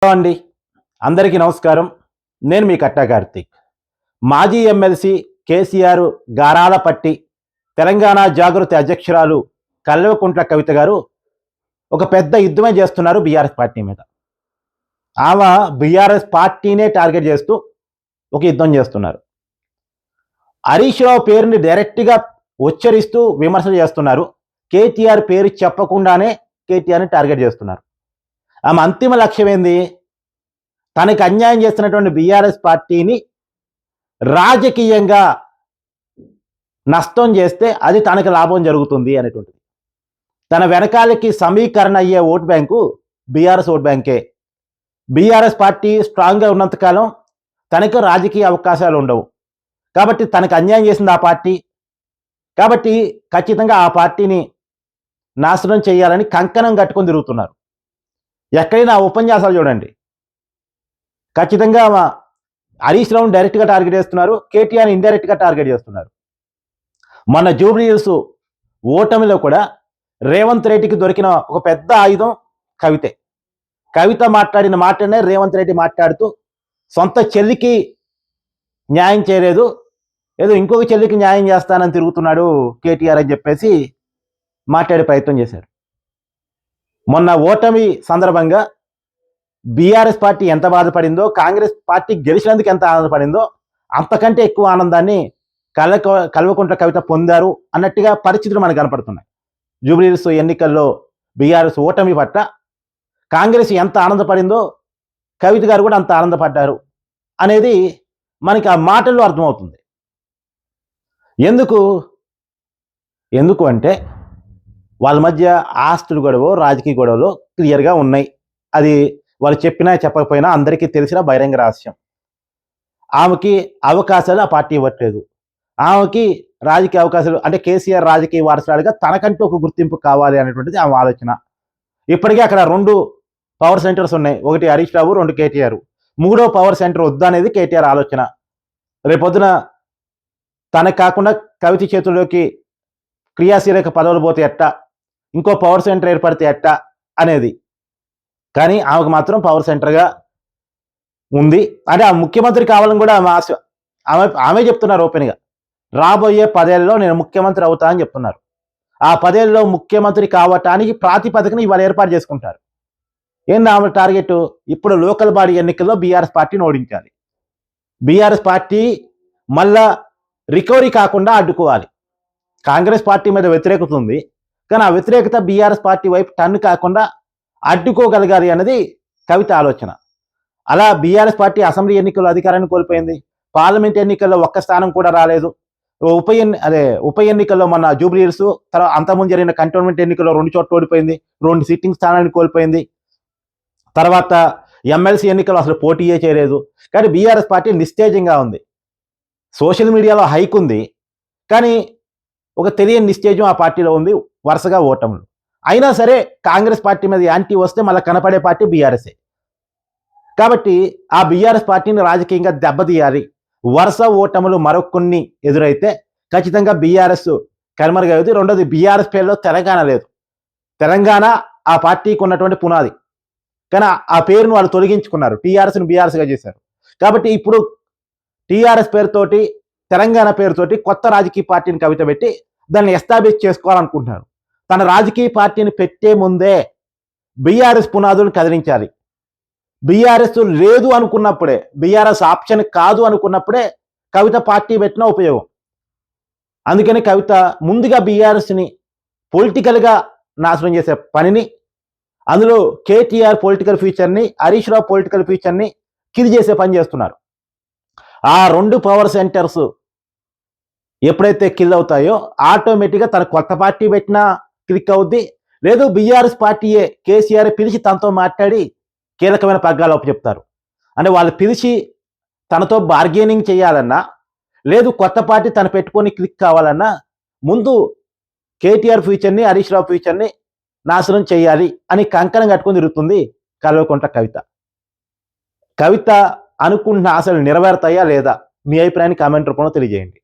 Hello అండి, అందరికీ నమస్కారం. నేను మీ కట్టా కార్తీక్. మాజీ ఎమ్మెల్సీ కేసీఆర్ గారాలపట్టి తెలంగాణ జాగృతి అధ్యక్షురాలు కల్వకుంట్ల కవిత గారు ఒక పెద్ద యుద్ధమే చేస్తున్నారు బీఆర్ఎస్ పార్టీ మీద. ఆమె బీఆర్ఎస్ పార్టీనే టార్గెట్ చేస్తూ ఒక యుద్ధం చేస్తున్నారు. హరీష్ రావు పేరుని డైరెక్ట్గా ఉచ్చరిస్తూ విమర్శలు చేస్తున్నారు. కేటీఆర్ పేరు చెప్పకుండానే కేటీఆర్ని టార్గెట్ చేస్తున్నారు. ఆమె అంతిమ లక్ష్యం ఏంది? తనకి అన్యాయం చేస్తున్నటువంటి బీఆర్ఎస్ పార్టీని రాజకీయంగా నష్టం చేస్తే అది తనకి లాభం జరుగుతుంది అనేటువంటిది. తన వెనకాలకి సమీకరణ అయ్యే ఓట్ బ్యాంకు బీఆర్ఎస్ ఓట్ బ్యాంకే. బీఆర్ఎస్ పార్టీ స్ట్రాంగ్గా ఉన్నంతకాలం తనకు రాజకీయ అవకాశాలు ఉండవు. కాబట్టి తనకు అన్యాయం చేసింది ఆ పార్టీ. కాబట్టి ఖచ్చితంగా ఆ పార్టీని నాశనం చేయాలని కంకణం కట్టుకొని తిరుగుతున్నారు. ఎక్కడైనా ఉపన్యాసాలు చూడండి, ఖచ్చితంగా హరీష్ రావును డైరెక్ట్గా టార్గెట్ చేస్తున్నారు, కేటీఆర్ ఇండైరెక్ట్గా టార్గెట్ చేస్తున్నారు. మన జూబ్లీహిల్స్ ఓటమిలో కూడా రేవంత్ రెడ్డికి దొరికిన ఒక పెద్ద ఆయుధం కవితే. కవిత మాట్లాడిన మాటనే రేవంత్ రెడ్డి మాట్లాడుతూ సొంత చెల్లికి న్యాయం చేయలేదు, ఏదో ఇంకొక చెల్లికి న్యాయం చేస్తానని తిరుగుతున్నాడు కేటీఆర్ అని చెప్పేసి మాట్లాడే ప్రయత్నం చేశారు. మొన్న ఓటమి సందర్భంగా బీఆర్ఎస్ పార్టీ ఎంత బాధపడిందో, కాంగ్రెస్ పార్టీ గెలిచినందుకు ఎంత ఆనందపడిందో అంతకంటే ఎక్కువ ఆనందాన్ని కల్వకుంట్ల కవిత పొందారు అన్నట్టుగా పరిస్థితులు మనకు కనపడుతున్నాయి. జూబ్లీహిల్స్ ఎన్నికల్లో బీఆర్ఎస్ ఓటమి పట్ల కాంగ్రెస్ ఎంత ఆనందపడిందో కవిత గారు కూడా అంత ఆనందపడ్డారు అనేది మనకి ఆ మాటల్లో అర్థమవుతుంది. ఎందుకు అంటే వాళ్ళ మధ్య ఆస్తులు గొడవ, రాజకీయ గొడవలు క్లియర్గా ఉన్నాయి. అది వాళ్ళు చెప్పినా చెప్పకపోయినా అందరికీ తెలిసిన బహిరంగ రహస్యం. ఆమెకి అవకాశాలు ఆ పార్టీ ఇవ్వట్లేదు. ఆమెకి రాజకీయ అవకాశాలు అంటే కేసీఆర్ రాజకీయ వారసురాలుగా తనకంటూ ఒక గుర్తింపు కావాలి అనేటువంటిది ఆమె ఆలోచన. ఇప్పటికే అక్కడ 2 పవర్ సెంటర్స్ ఉన్నాయి, ఒకటి హరీష్ రావు, 2 కేటీఆర్. 3వ పవర్ సెంటర్ వద్దు అనేది కేటీఆర్ ఆలోచన. రేపొద్దున తనకు కాకుండా కవిత చేతుల్లోకి క్రియాశీలక పదవులు పోతే ఎట్టా, ఇంకో పవర్ సెంటర్ ఏర్పడితే ఎట్టా అనేది. కానీ ఆమెకు మాత్రం పవర్ సెంటర్గా ఉంది. అంటే ఆ ముఖ్యమంత్రి కావాలని కూడా ఆమె ఆశ. ఆమె చెప్తున్నారు ఓపెన్గా, రాబోయే 10 ఏళ్ళలో నేను ముఖ్యమంత్రి అవుతా అని చెప్తున్నారు. ఆ 10 ఏళ్ళలో ముఖ్యమంత్రి కావటానికి ప్రాతిపదికన ఇవాళ ఏర్పాటు చేసుకుంటారు. ఏంది ఆమె టార్గెట్? ఇప్పుడు లోకల్ బాడీ ఎన్నికల్లో బీఆర్ఎస్ పార్టీని ఓడించాలి. బీఆర్ఎస్ పార్టీ మళ్ళా రికవరీ కాకుండా అడ్డుకోవాలి. కాంగ్రెస్ పార్టీ మీద వ్యతిరేకత ఉంది, కానీ ఆ వ్యతిరేకత బీఆర్ఎస్ పార్టీ వైపు టర్న్ కాకుండా అడ్డుకోగలగాలి అన్నది కవిత ఆలోచన. అలా బీఆర్ఎస్ పార్టీ అసెంబ్లీ ఎన్నికల్లో అధికారాన్ని కోల్పోయింది. పార్లమెంట్ ఎన్నికల్లో ఒక్క స్థానం కూడా రాలేదు. ఉప ఎన్నికల్లో మన జూబ్లీహిల్స్, తర్వాత అంతకుముందు జరిగిన కంటోన్మెంట్ ఎన్నికల్లో 2 చోట్ల ఓడిపోయింది, 2 సిట్టింగ్ స్థానాన్ని కోల్పోయింది. తర్వాత ఎమ్మెల్సీ ఎన్నికల్లో అసలు పోటీయే చేయలేదు. కానీ బీఆర్ఎస్ పార్టీ నిస్తేజంగా ఉంది. సోషల్ మీడియాలో హైక్ ఉంది, కానీ ఒక తెలియని నిస్తేజం ఆ పార్టీలో ఉంది, వరుసగా ఓటములు. అయినా సరే కాంగ్రెస్ పార్టీ మీద యాంటీ వస్తే మళ్ళీ కనపడే పార్టీ బీఆర్ఎస్ఏ. కాబట్టి ఆ బీఆర్ఎస్ పార్టీని రాజకీయంగా దెబ్బతీయాలి. వరుస ఓటములు మరొకొన్ని ఎదురైతే ఖచ్చితంగా బీఆర్ఎస్ కనుమరుగవుతుంది. రెండోది, బీఆర్ఎస్ పేరులో తెలంగాణ లేదు. తెలంగాణ ఆ పార్టీకి ఉన్నటువంటి పునాది, కానీ ఆ పేరును వాళ్ళు తొలగించుకున్నారు, టీఆర్ఎస్ని బీఆర్ఎస్గా చేశారు. కాబట్టి ఇప్పుడు టీఆర్ఎస్ పేరుతోటి, తెలంగాణ పేరుతోటి కొత్త రాజకీయ పార్టీని కవిత పెట్టి దాన్ని ఎస్టాబ్లిష్ చేసుకోవాలనుకుంటున్నారు. తన రాజకీయ పార్టీని పెట్టే ముందే బీఆర్ఎస్ పునాదులను కదిలించాలి. బీఆర్ఎస్ లేదు అనుకున్నప్పుడే, బీఆర్ఎస్ ఆప్షన్ కాదు అనుకున్నప్పుడే కవిత పార్టీ పెట్టిన ఉపయోగం. అందుకని కవిత ముందుగా బీఆర్ఎస్ని పొలిటికల్గా నాశనం చేసే పనిని, అందులో KTR political ఫ్యూచర్ని, Harish Rao political ఫ్యూచర్ని kill చేసే పని చేస్తున్నారు. ఆ 2 పవర్ సెంటర్స్ ఎప్పుడైతే కిల్ అవుతాయో ఆటోమేటిక్గా తన కొత్త పార్టీ పెట్టినా క్లిక్ అవుద్ది. లేదు బీఆర్ఎస్ పార్టీయే కేసీఆర్ పిలిచి తనతో మాట్లాడి కీలకమైన పగ్గాలు చెప్తారు. అంటే వాళ్ళు పిలిచి తనతో బార్గెనింగ్ చేయాలన్నా, లేదు కొత్త పార్టీ తను పెట్టుకొని క్లిక్ కావాలన్నా ముందు కేటీఆర్ ఫ్యూచర్ని, హరీష్ రావు ఫ్యూచర్ని నాశనం చేయాలి అని కంకణం కట్టుకొని తిరుగుతుంది కల్వకుంట్ల కవిత. కవిత అనుకుంటున్న ఆశలు నెరవేరుతాయా లేదా? మీ అభిప్రాయాన్ని కామెంట్ రూపంలో తెలియజేయండి.